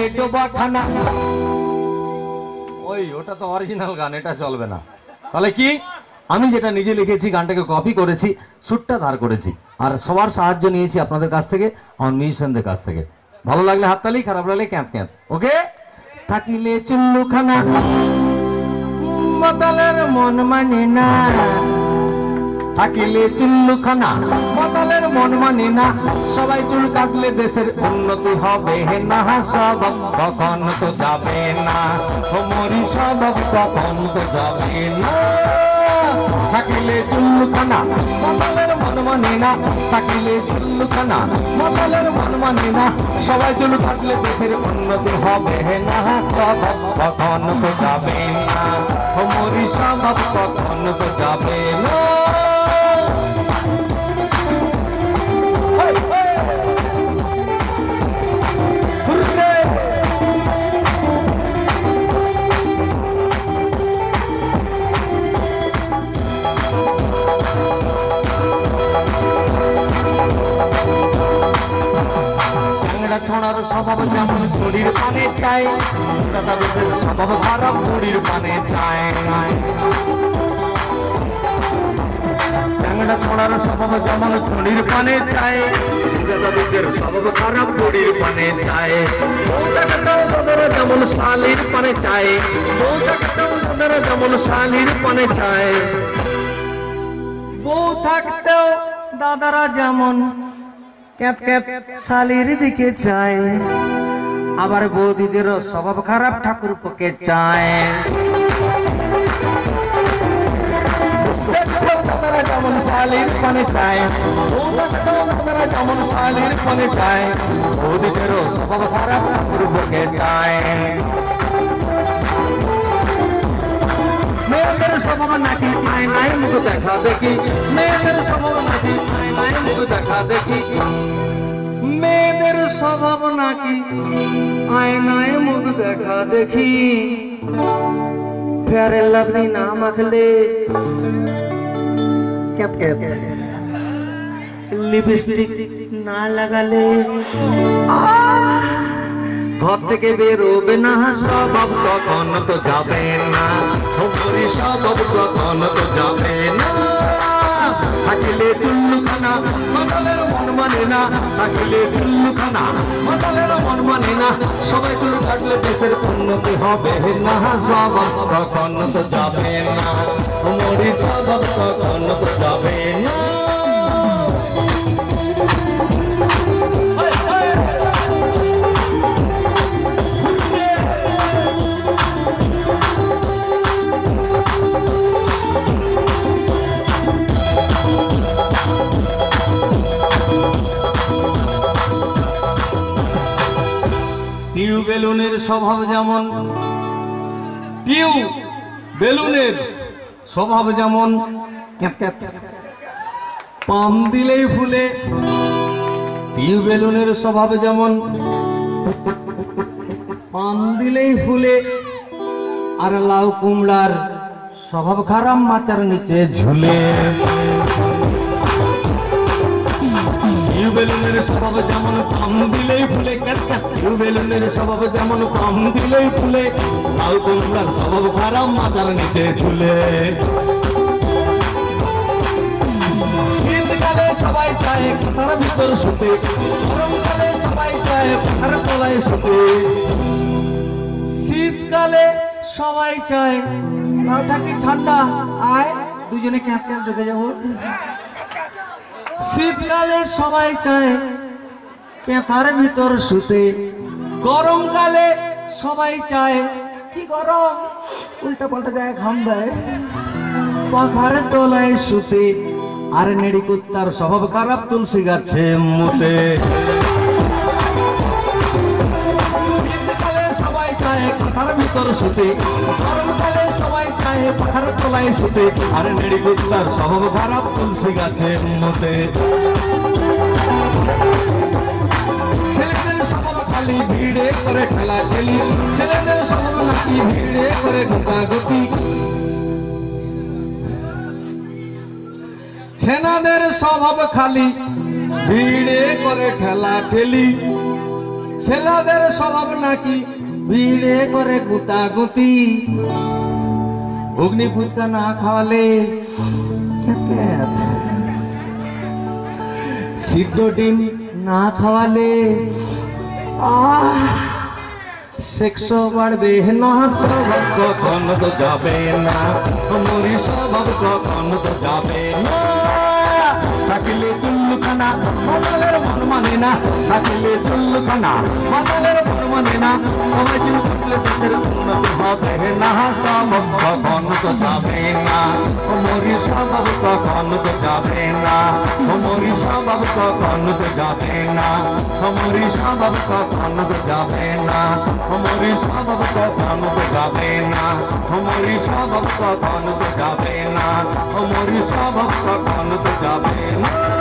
জলে ডোবা খানা। ওই ওটা তো অরিজিনাল গান, এটা চলবে না। তাহলে কি, আমি যেটা নিজে লিখেছি গানটাকে কপি করেছি, সুরটা ধার করেছি, আর সবার সাহায্য নিয়েছি আপনাদের কাছ থেকে, আমার মিউজিশিয়ানদের কাছ থেকে। ভালো লাগলে হাততালি, খারাপ লাগলে ক্যাঁত ক্যাঁত। ওকে। থাকিলে চুল্লুখানা মাতালের মন মানে না, থাকিলে চুল্লুখানা মাতালের মন মানে না, সবাই চুল কাটলে দেশের উন্নতি হবে না, সব কখন তো যাবে না, মরি সব কখন তো যাবে না। থাকিলে চুল্লুখানা মাতালের মন মানে না, থাকিলে চুল্লুখানা মাতালের মন মানে না, সবাই চুল কাটলে দেশের উন্নতি হবে না, সব কখন তো যাবে না, মরি সব কখন তো যাবে না। ছোড়ার স্বভাব যেমন চুরির পানে চায়, তাদের স্বভাব খারাপ চুরির পানে চায়। চ্যাংড়া ছোড়ার স্বভাব যেমন চুরির পানে চায়, তাদের স্বভাব খারাপ চুরির পানে চায়। তারা যেমন শালির পানে চায়, তারা যেমন শালির পানে চায়। বউ থাকতেও দাদারা যেমন ক্যাত ক্যাত শালির দিকে চায়, আবার বৌদিদেরও স্বভাব খারাপ ঠাকুর পকে চায়। দাদারা যেমন শালির পানে চায়, দাদারা যেমন শালির পানে চায়, বৌদিদেরও স্বভাব খারাপ ঠাকুর পকে চায়। মেয়েদের স্বভাব নাকি আয়নায় মুখ দেখা দেখি, মেয়েদের স্বভাব নাকি আয়নায় মুখ দেখা দেখি, মেয়েদের স্বভাব নাকি আয়নায় মুখ দেখা দেখি। ফেয়ার লাভলি না মাখলে, লিপস্টিক না লাগালে ঘর থেকে বেরোবে না, স্বভাব কখন তো যাবে না, স্বভাব কখন তো যাবে না। থাকিলে চুল্লুখানা মাতালের মন মানে না, থাকিলে চুল্লুখানা মাতালের মন মানে না, সবাই চুল কাটলে দেশের উন্নতি হবে না, স্বভাব কখন তো যাবে না, মরি স্বভাব কখন তো যাবে না। টিউ বেলুনের স্বভাব যেমন, টিউ বেলুনের স্বভাব যেমন পাম দিলেই ফুলে, টিউ বেলুনের স্বভাব যেমন পাম দিলেই ফুলে, আর লাউ কুমড়ার স্বভাব খারাপ মাচার নিচে ঝুলে। বেলুনের স্বভাব যেমন পাম দিলেই ফুলে, বেলুনের স্বভাব যেমন পাম দিলেই ফুলে, লাউ কুমড়ার স্বভাব খারাপ মাথার নিচে ঝুলে। শীতকালে সবাই চায় কাঁথার ভিতর শুতে, গরমকালে সবাই চায় পাখার তলায় শুতে। শীতকালে সবাই চায় নাওটা কি ঠান্ডা, আয় দুজনে ক্যাঁত ক্যাঁত ঢুকে যাবো। শীতকালে সবাই চায় ক্যাঁথার ভিতর শুতে, গরমকালে সবাই চায় কি গরম, উল্টা পাল্টা যায় ঘাম দেয়, পাখার তলায় শুতে। আর নেড়ি কুত্তার স্বভাব খারাপ তুলসী গাছে মুতে। শীতকালে সবাই চায় কাঁথার ভিতর শুতে, গরমকালে সবাই চায় পাখার তলায় শুতে। আর নেড়ি কুত্তার স্বভাব খারাপ তুলসী গাছে মুতে। ছেলেদের স্বভাব খালি ভিড়ে করে ঠেলা ঠেলি, ছেলেদের স্বভাব নাকি ভিড়ে করে গোতাগুতি। ছেনাদের স্বভাব খালি ভিড়ে করে ঠেলা ঠেলি, ছেলেদের স্বভাব নাকি ভিড়ে করে গুতাগুতি, ঘুগনি ফুচকা না খাওয়ালে সিদ্ধ ডিম না খাওয়ালে সেক্স বাড়বে না, স্বভাব কখনো তো যাবে না, মরি স্বভাব কখনো তো যাবে না। থাকিলে চুল্লুখানা মাতালের মন মানে না, থাকিলে চুল্লুখানা মাতালের মন মানে না, সবাই চুল কাটলে দেশের উন্নতি হবে না, স্বভাব কখনো তো যাবে না, মরি স্বভাব কখনো তো যাবে না, মরি স্বভাব কখনো তো যাবে না, মরি স্বভাব কখনো তো যাবে না, মরি স্বভাব কখনো তো যাবে না, মরি স্বভাব কখনো তো যাবে না, মরি স্বভাব কখনো তো যাবে না।